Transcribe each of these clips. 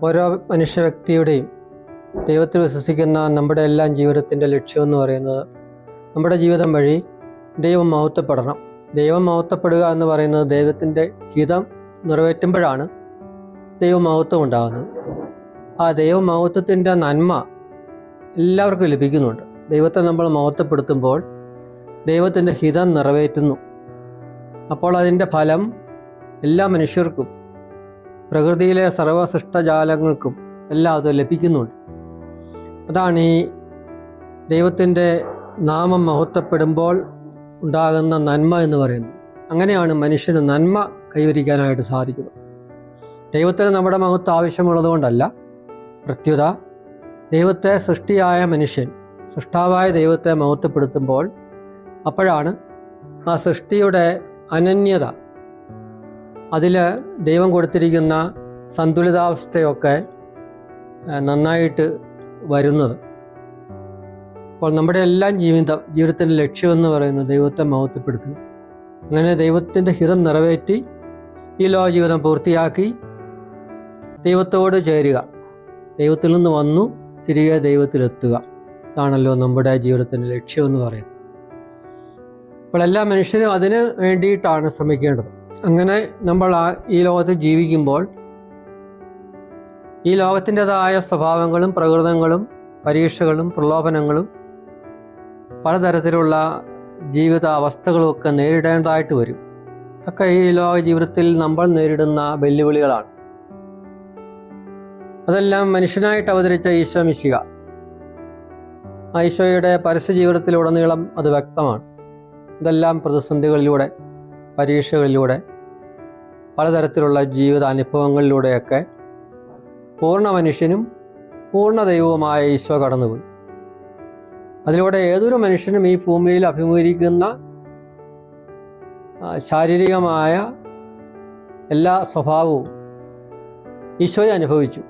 ഓരോ മനുഷ്യ വ്യക്തിയുടെയും ദൈവത്തിൽ വിശ്വസിക്കുന്ന നമ്മുടെ എല്ലാം ജീവിതത്തിൻ്റെ ലക്ഷ്യമെന്ന് പറയുന്നത് നമ്മുടെ ജീവിതം വഴി ദൈവം മഹത്വപ്പെടണം. ദൈവം മഹത്വപ്പെടുക എന്ന് പറയുന്നത് ദൈവത്തിൻ്റെ ഹിതം നിറവേറ്റുമ്പോഴാണ് ദൈവമഹത്വം ഉണ്ടാകുന്നത്. ആ ദൈവമഹത്വത്തിൻ്റെ നന്മ എല്ലാവർക്കും ലഭിക്കുന്നുണ്ട്. ദൈവത്തെ നമ്മൾ മഹത്വപ്പെടുത്തുമ്പോൾ ദൈവത്തിൻ്റെ ഹിതം നിറവേറ്റുന്നു. അപ്പോൾ അതിൻ്റെ ഫലം എല്ലാ മനുഷ്യർക്കും, പ്രകൃതിയിലെ സർവ്വസൃഷ്ടജാലങ്ങൾക്കും എല്ലാം അത് ലഭിക്കുന്നുണ്ട്. അതാണ് ഈ ദൈവത്തിൻ്റെ നാമം മഹത്വപ്പെടുമ്പോൾ ഉണ്ടാകുന്ന നന്മ എന്ന് പറയുന്നത്. അങ്ങനെയാണ് മനുഷ്യന് നന്മ കൈവരിക്കാനായിട്ട് സാധിക്കുന്നത്. ദൈവത്തിന് നമ്മുടെ മഹത്വം ആവശ്യമുള്ളതുകൊണ്ടല്ല, പ്രത്യുത ദൈവത്തെ സൃഷ്ടിയായ മനുഷ്യൻ സൃഷ്ടാവായ ദൈവത്തെ മഹത്വപ്പെടുത്തുമ്പോൾ അപ്പോഴാണ് ആ സൃഷ്ടിയുടെ അനന്യത, അതിൽ ദൈവം കൊടുത്തിരിക്കുന്ന സന്തുലിതാവസ്ഥയൊക്കെ നന്നായിട്ട് വരുന്നത്. അപ്പോൾ നമ്മുടെ എല്ലാം ജീവിതത്തിൻ്റെ ലക്ഷ്യമെന്ന് പറയുന്നത് ദൈവത്തെ മഹത്വപ്പെടുത്തുക. അങ്ങനെ ദൈവത്തിൻ്റെ ഹിതം നിറവേറ്റി ഈ ലോക ജീവിതം പൂർത്തിയാക്കി ദൈവത്തോട് ചേരുക, ദൈവത്തിൽ നിന്ന് വന്നു തിരികെ ദൈവത്തിലെത്തുക. ഇതാണല്ലോ നമ്മുടെ ജീവിതത്തിൻ്റെ ലക്ഷ്യമെന്ന് പറയുന്നത്. അപ്പോൾ എല്ലാ മനുഷ്യരും അതിന് വേണ്ടിയിട്ടാണ് ശ്രമിക്കേണ്ടത്. അങ്ങനെ നമ്മൾ ഈ ലോകത്ത് ജീവിക്കുമ്പോൾ ഈ ലോകത്തിൻ്റെതായ സ്വഭാവങ്ങളും പ്രകൃതങ്ങളും പരീക്ഷകളും പ്രലോഭനങ്ങളും പലതരത്തിലുള്ള ജീവിത അവസ്ഥകളുമൊക്കെ നേരിടേണ്ടതായിട്ട് വരും. ഇതൊക്കെ ഈ ലോക ജീവിതത്തിൽ നമ്മൾ നേരിടുന്ന വെല്ലുവിളികളാണ്. അതെല്ലാം മനുഷ്യനായിട്ട് അവതരിച്ച ഈശോ മിശിഹ, ഈശോയുടെ പരസ്യ ജീവിതത്തിലുടനീളം അത് വ്യക്തമാണ്. ഇതെല്ലാം പ്രതിസന്ധികളിലൂടെ, പരീക്ഷകളിലൂടെ, പലതരത്തിലുള്ള ജീവിത അനുഭവങ്ങളിലൂടെയൊക്കെ പൂർണ്ണ മനുഷ്യനും പൂർണ്ണ ദൈവവുമായ ഈശോ കടന്നുപോയി. അതിലൂടെ ഏതൊരു മനുഷ്യനും ഈ ഭൂമിയിൽ അഭിമുഖീകരിക്കുന്ന ശാരീരികമായ എല്ലാ സ്വഭാവവും ഈശോയെ അനുഭവിച്ചു.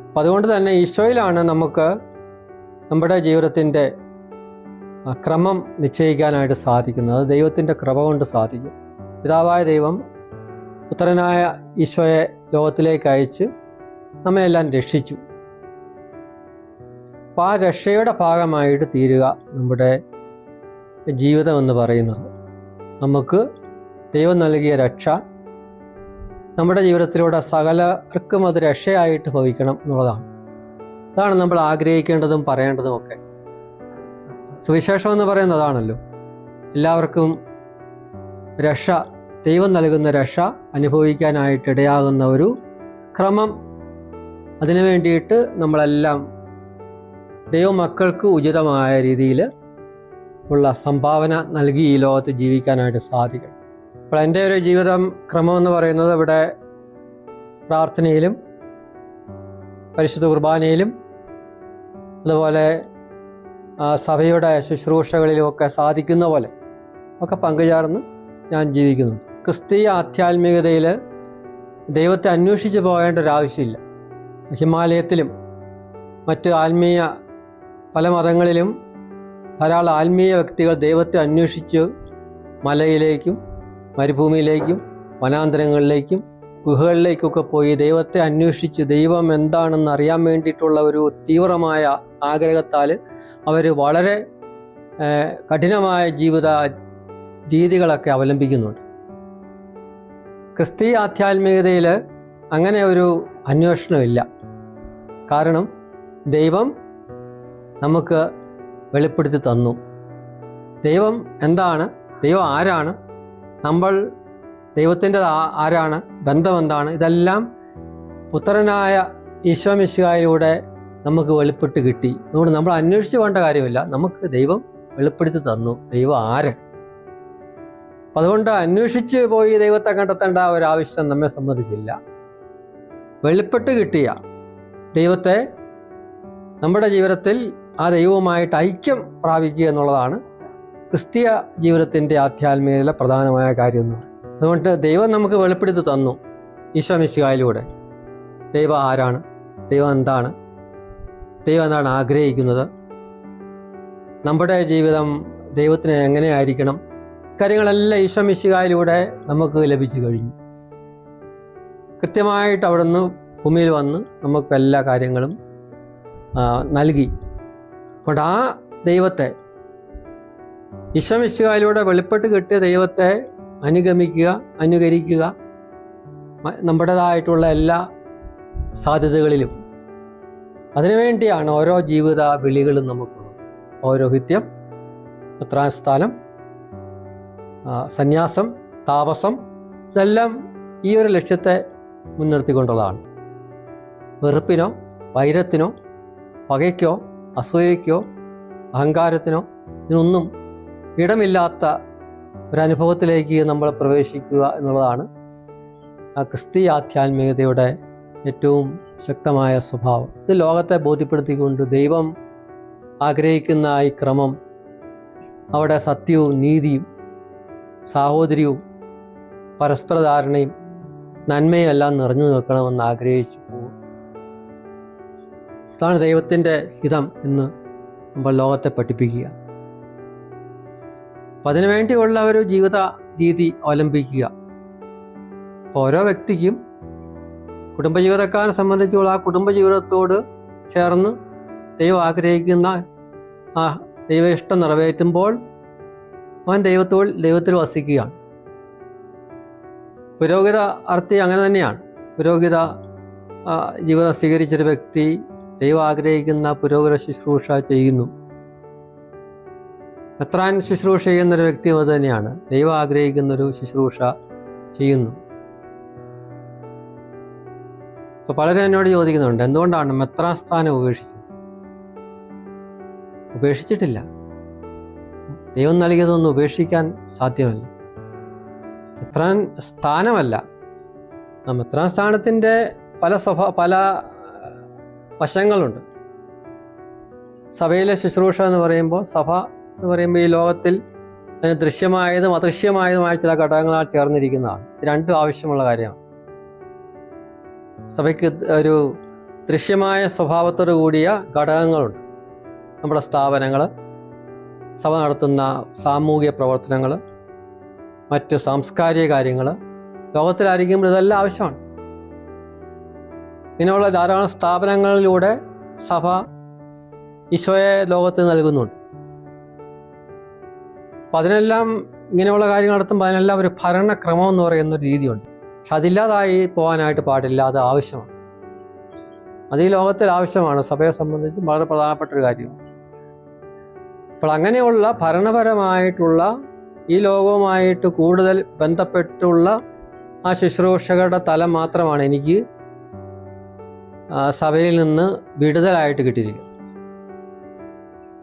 അപ്പം അതുകൊണ്ട് തന്നെ ഈശോയിലാണ് നമുക്ക് നമ്മുടെ ജീവിതത്തിൻ്റെ ക്രമം നിശ്ചയിക്കാനായിട്ട് സാധിക്കുന്നത്. അത് ദൈവത്തിൻ്റെ കൃപ കൊണ്ട് സാധിക്കും. പിതാവായ ദൈവം പുത്രനായ ഈശോയെ ലോകത്തിലേക്ക് അയച്ച് നമ്മയെല്ലാം രക്ഷിച്ചു. അപ്പോൾ ആ രക്ഷയുടെ ഭാഗമായിട്ട് തീരുക നമ്മുടെ ജീവിതം എന്ന് പറയുന്നത്. നമുക്ക് ദൈവം നൽകിയ രക്ഷ നമ്മുടെ ജീവിതത്തിലൂടെ സകലർക്കും അത് രക്ഷയായിട്ട് ഭവിക്കണം എന്നുള്ളതാണ്. അതാണ് നമ്മൾ ആഗ്രഹിക്കേണ്ടതും പറയേണ്ടതും ഒക്കെ. സുവിശേഷം എന്ന് പറയുന്നത് അതാണല്ലോ. എല്ലാവർക്കും രക്ഷ, ദൈവം നൽകുന്ന രക്ഷ അനുഭവിക്കാനായിട്ട് ഇടയാകുന്ന ഒരു ക്രമം. അതിനു വേണ്ടിയിട്ട് നമ്മളെല്ലാം ദൈവമക്കൾക്ക് ഉചിതമായ രീതിയിൽ ഉള്ള സംഭാവന നൽകി ഈ ലോകത്ത് ജീവിക്കാനായിട്ട് സാധിക്കണം. അപ്പോൾ എൻ്റെ ഒരു ജീവിതം ക്രമം എന്ന് പറയുന്നത് ഇവിടെ പ്രാർത്ഥനയിലും പരിശുദ്ധ കുർബാനയിലും അതുപോലെ സഭയുടെ ശുശ്രൂഷകളിലുമൊക്കെ സാധിക്കുന്ന പോലെ ഒക്കെ പങ്കുചേർന്ന് ഞാൻ ജീവിക്കുന്നു. ക്രിസ്തീയ ആധ്യാത്മികതയിൽ ദൈവത്തെ അന്വേഷിച്ച് പോകേണ്ട ഒരാവശ്യമില്ല. ഹിമാലയത്തിലും മറ്റ് ആത്മീയ പല മതങ്ങളിലും ധാരാളം ആത്മീയ വ്യക്തികൾ ദൈവത്തെ അന്വേഷിച്ച് മലയിലേക്കും മരുഭൂമിയിലേക്കും വനാന്തരങ്ങളിലേക്കും ഗുഹകളിലേക്കൊക്കെ പോയി ദൈവത്തെ അന്വേഷിച്ച് ദൈവം എന്താണെന്ന് അറിയാൻ വേണ്ടിയിട്ടുള്ള ഒരു തീവ്രമായ ആഗ്രഹത്താൽ അവർ വളരെ കഠിനമായ ജീവിത രീതികളൊക്കെ അവലംബിക്കുന്നുണ്ട്. ക്രിസ്തീയ ആധ്യാത്മികതയിൽ അങ്ങനെ ഒരു അന്വേഷണമില്ല. കാരണം ദൈവം നമുക്ക് വെളിപ്പെടുത്തി തന്നു. ദൈവം എന്താണ്, ദൈവം ആരാണ്, നമ്മൾ ദൈവത്തിൻ്റെ ആരാണ്, ബന്ധം എന്താണ്, ഇതെല്ലാം പുത്രനായ ഈശോ മിശിഹായിലൂടെ നമുക്ക് വെളിപ്പെട്ട് കിട്ടി. അതുകൊണ്ട് നമ്മൾ അന്വേഷിച്ച് പോകേണ്ട കാര്യമില്ല. നമുക്ക് ദൈവം വെളിപ്പെടുത്തി തന്നു ദൈവം ആര്. അപ്പം അതുകൊണ്ട് അന്വേഷിച്ച് പോയി ദൈവത്തെ കണ്ടെത്തേണ്ട ഒരാവശ്യം നമ്മെ സംബന്ധിച്ചില്ല. വെളിപ്പെട്ട് കിട്ടിയ ദൈവത്തെ നമ്മുടെ ജീവിതത്തിൽ ആ ദൈവവുമായിട്ട് ഐക്യം പ്രാപിക്കുക എന്നുള്ളതാണ് ക്രിസ്തീയ ജീവിതത്തിൻ്റെ ആധ്യാത്മികതയിലെ പ്രധാനമായ കാര്യം എന്ന് പറയും. അതുകൊണ്ട് ദൈവം നമുക്ക് വെളിപ്പെടുത്തി തന്നു ഈശോ മിശിഹായിലൂടെ. ദൈവം ആരാണ്, ദൈവം എന്താണ്, ദൈവം എന്താണ് ആഗ്രഹിക്കുന്നത്, നമ്മുടെ ജീവിതം ദൈവത്തിന് എങ്ങനെയായിരിക്കണം, കാര്യങ്ങളെല്ലാം ഈശോ മിശിഹായിലൂടെ നമുക്ക് ലഭിച്ചു കഴിഞ്ഞു. കൃത്യമായിട്ട് അവിടുന്ന് ഭൂമിയിൽ വന്ന് നമുക്ക് എല്ലാ കാര്യങ്ങളും നൽകി. അതുകൊണ്ട് ആ ദൈവത്തെ, ഈശോ മിശിഹായിലൂടെ വെളിപ്പെട്ട് കിട്ടിയ ദൈവത്തെ അനുഗമിക്കുക, അനുകരിക്കുക, നമ്മുടേതായിട്ടുള്ള എല്ലാ സാധ്യതകളിലും. അതിനുവേണ്ടിയാണ് ഓരോ ജീവിത വിളികളും നമുക്കുള്ളത്. പൗരോഹിത്യം, മെത്രാൻസ്ഥാനം, സന്യാസം, താപസം, ഇതെല്ലാം ഈ ഒരു ലക്ഷ്യത്തെ മുൻനിർത്തിക്കൊണ്ടുള്ളതാണ്. വെറുപ്പിനോ വൈരത്തിനോ പകയ്ക്കോ അസൂയയ്ക്കോ അഹങ്കാരത്തിനോ ഇതിനൊന്നും ഇടമില്ലാത്ത ഒരനുഭവത്തിലേക്ക് നമ്മൾ പ്രവേശിക്കുക എന്നുള്ളതാണ് ആ ക്രിസ്തീയ ആധ്യാത്മികതയുടെ ഏറ്റവും ശക്തമായ സ്വഭാവം. ഇത് ലോകത്തെ ബോധ്യപ്പെടുത്തിക്കൊണ്ട് ദൈവം ആഗ്രഹിക്കുന്ന ഈ ക്രമം, അവിടെ സത്യവും നീതിയും സാഹോദര്യവും പരസ്പര ധാരണയും നന്മയും എല്ലാം നിറഞ്ഞു നിൽക്കണമെന്ന് ആഗ്രഹിച്ചു പോകും. ഇതാണ് ദൈവത്തിൻ്റെ ഹിതം എന്ന് നമ്മൾ ലോകത്തെ പഠിപ്പിക്കുക. അപ്പം അതിനുവേണ്ടിയുള്ള ഒരു ജീവിത രീതി അവലംബിക്കുക. അപ്പോൾ ഓരോ വ്യക്തിക്കും കുടുംബജീവിതക്കാരനെ സംബന്ധിച്ചുള്ള ആ കുടുംബജീവിതത്തോട് ചേർന്ന് ദൈവം ആഗ്രഹിക്കുന്ന ആ ദൈവ ഇഷ്ടം നിറവേറ്റുമ്പോൾ അവൻ ദൈവത്തിൽ വസിക്കുകയാണ്. പുരോഹിത അർത്ഥി അങ്ങനെ തന്നെയാണ്. പുരോഹിത ജീവിതം സ്വീകരിച്ചൊരു വ്യക്തി ദൈവം ആഗ്രഹിക്കുന്ന പുരോഹിത ശുശ്രൂഷ ചെയ്യുന്നു. മെത്രാൻ ശുശ്രൂഷ ചെയ്യുന്നൊരു വ്യക്തി അത് തന്നെയാണ്, ദൈവം ആഗ്രഹിക്കുന്നൊരു ശുശ്രൂഷ ചെയ്യുന്നു. അപ്പോൾ പലരും എന്നോട് ചോദിക്കുന്നുണ്ട്, എന്തുകൊണ്ടാണ് മെത്രാൻ സ്ഥാനം ഉപേക്ഷിച്ചത്? ഉപേക്ഷിച്ചിട്ടില്ല. ദൈവം നൽകിയതൊന്നും ഉപേക്ഷിക്കാൻ സാധ്യമല്ല. മെത്രാൻ സ്ഥാനമല്ല, ആ മെത്രാൻ സ്ഥാനത്തിൻ്റെ പല വശങ്ങളുണ്ട്. സഭയിലെ ശുശ്രൂഷ എന്ന് പറയുമ്പോൾ, സഭ എന്ന് പറയുമ്പോൾ ഈ ലോകത്തിൽ അതിന് ദൃശ്യമായതും അദൃശ്യമായതുമായ ചില ഘടകങ്ങളാൽ ചേർന്നിരിക്കുന്നതാണ്. രണ്ടും ആവശ്യമുള്ള കാര്യമാണ്. സഭയ്ക്ക് ഒരു ദൃശ്യമായ സ്വഭാവത്തോടു കൂടിയ ഘടകങ്ങളുണ്ട്. നമ്മുടെ സ്ഥാപനങ്ങൾ, സഭ നടത്തുന്ന സാമൂഹിക പ്രവർത്തനങ്ങൾ, മറ്റ് സാംസ്കാരിക കാര്യങ്ങൾ, ലോകത്തിലായിരിക്കുമ്പോൾ ഇതെല്ലാം ആവശ്യമാണ്. ഇങ്ങനെയുള്ള ധാരാളം സ്ഥാപനങ്ങളിലൂടെ സഭ ഈശോയെ ലോകത്തിന് നൽകുന്നുണ്ട്. അപ്പം അതിനെല്ലാം ഇങ്ങനെയുള്ള കാര്യങ്ങൾ നടത്തുമ്പോൾ അതിനെല്ലാം ഒരു ഭരണക്രമം എന്ന് പറയുന്ന ഒരു രീതിയുണ്ട്. പക്ഷെ അതില്ലാതായി പോകാനായിട്ട് പാടില്ല, അത് ആവശ്യമാണ്. അത് ഈ ലോകത്തിൽ ആവശ്യമാണ്. സഭയെ സംബന്ധിച്ച് വളരെ പ്രധാനപ്പെട്ട ഒരു കാര്യമാണ്. അപ്പോൾ അങ്ങനെയുള്ള ഭരണപരമായിട്ടുള്ള ഈ ലോകവുമായിട്ട് കൂടുതൽ ബന്ധപ്പെട്ടുള്ള ആ ശുശ്രൂഷകളുടെ തലം മാത്രമാണ് എനിക്ക് സഭയിൽ നിന്ന് വിടുതലായിട്ട് കിട്ടിയിരിക്കുന്നത്.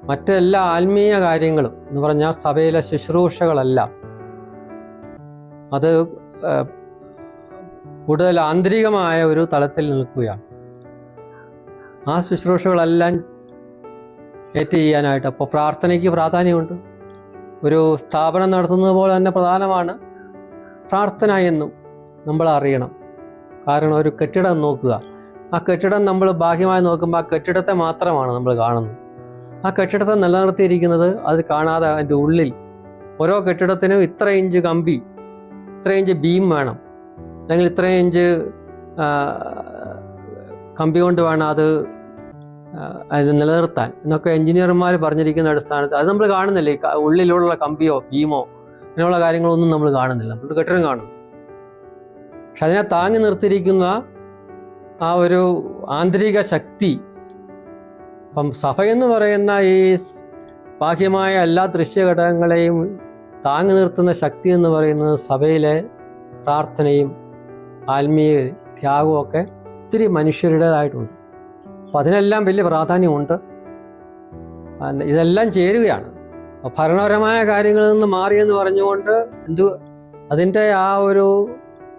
മറ്റെല്ലാ ആത്മീയ കാര്യങ്ങളും എന്ന് പറഞ്ഞാൽ സഭയിലെ ശുശ്രൂഷകളെല്ലാം അത് കൂടുതൽ ആന്തരികമായ ഒരു തലത്തിൽ നിൽക്കുകയാണ്. ആ ശുശ്രൂഷകളെല്ലാം ഏറ്റു ചെയ്യാനായിട്ട് അപ്പോൾ പ്രാർത്ഥനയ്ക്ക് പ്രാധാന്യമുണ്ട്. ഒരു സ്ഥാപനം നടത്തുന്നത് പോലെ തന്നെ പ്രധാനമാണ് പ്രാർത്ഥന എന്നും നമ്മൾ അറിയണം. കാരണം ഒരു കെട്ടിടം നോക്കുക, ആ കെട്ടിടം നമ്മൾ ബാഹ്യമായി നോക്കുമ്പോൾ ആ കെട്ടിടത്തെ മാത്രമാണ് നമ്മൾ കാണുന്നത്. ആ കെട്ടിടത്തെ നിലനിർത്തിയിരിക്കുന്നത് അത് കാണാതെ അതിൻ്റെ ഉള്ളിൽ ഓരോ കെട്ടിടത്തിനും ഇത്ര ഇഞ്ച് കമ്പി, ഇത്ര ഇഞ്ച് ബീം വേണം, അല്ലെങ്കിൽ ഇത്ര ഇഞ്ച് കമ്പി കൊണ്ട് വേണം അത് നിലനിർത്താൻ എന്നൊക്കെ എഞ്ചിനീയർമാർ പറഞ്ഞിരിക്കുന്ന അടിസ്ഥാനത്തിൽ അത് നമ്മൾ കാണുന്നില്ല. ഈ ഉള്ളിലുള്ള കമ്പിയോ ബീമോ അങ്ങനെയുള്ള കാര്യങ്ങളൊന്നും നമ്മൾ കാണുന്നില്ല. നമ്മൾ കെട്ടിടം കാണുന്നു. പക്ഷെ അതിനെ താങ്ങി നിർത്തിയിരിക്കുന്ന ആ ഒരു ആന്തരിക ശക്തി, അപ്പം സഭയെന്ന് പറയുന്ന ഈ ബാഹ്യമായ എല്ലാ ദൃശ്യഘടകങ്ങളെയും താങ്ങി നിർത്തുന്ന ശക്തി എന്ന് പറയുന്നത് സഭയിലെ പ്രാർത്ഥനയും ആത്മീയ ത്യാഗവും ഒക്കെ ഒത്തിരി മനുഷ്യരുടേതായിട്ടുണ്ട്. അപ്പം അതിനെല്ലാം വലിയ പ്രാധാന്യമുണ്ട്. ഇതെല്ലാം ചേരുകയാണ്. ഭരണപരമായ കാര്യങ്ങളിൽ നിന്ന് മാറിയെന്ന് പറഞ്ഞുകൊണ്ട് അതിൻ്റെ ആ ഒരു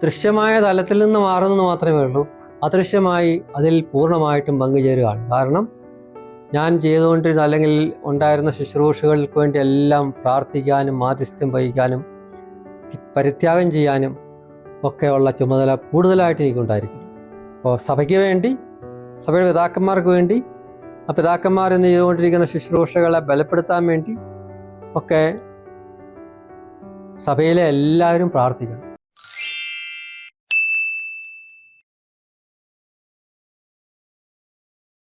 ദൃശ്യമായ തലത്തിൽ നിന്ന് മാറുന്നത് മാത്രമേ ഉള്ളൂ. അദൃശ്യമായി അതിൽ പൂർണ്ണമായിട്ടും പങ്കുചേരുകയാണ്. കാരണം ഞാൻ ചെയ്തുകൊണ്ടിരുന്ന അല്ലെങ്കിൽ ഉണ്ടായിരുന്ന ശുശ്രൂഷകൾക്ക് വേണ്ടി എല്ലാം പ്രാർത്ഥിക്കാനും മാധ്യസ്ഥ്യം വഹിക്കാനും പരിത്യാഗം ചെയ്യാനും ഒക്കെയുള്ള ചുമതല കൂടുതലായിട്ട് എനിക്കുണ്ടായിരിക്കും. അപ്പോൾ സഭയ്ക്ക് വേണ്ടി, സഭയുടെ പിതാക്കന്മാർക്ക് വേണ്ടി, ആ പിതാക്കന്മാർ ഇന്ന് ചെയ്തുകൊണ്ടിരിക്കുന്ന ശുശ്രൂഷകളെ ബലപ്പെടുത്താൻ വേണ്ടി ഒക്കെ സഭയിലെ എല്ലാവരും പ്രാർത്ഥിക്കണം.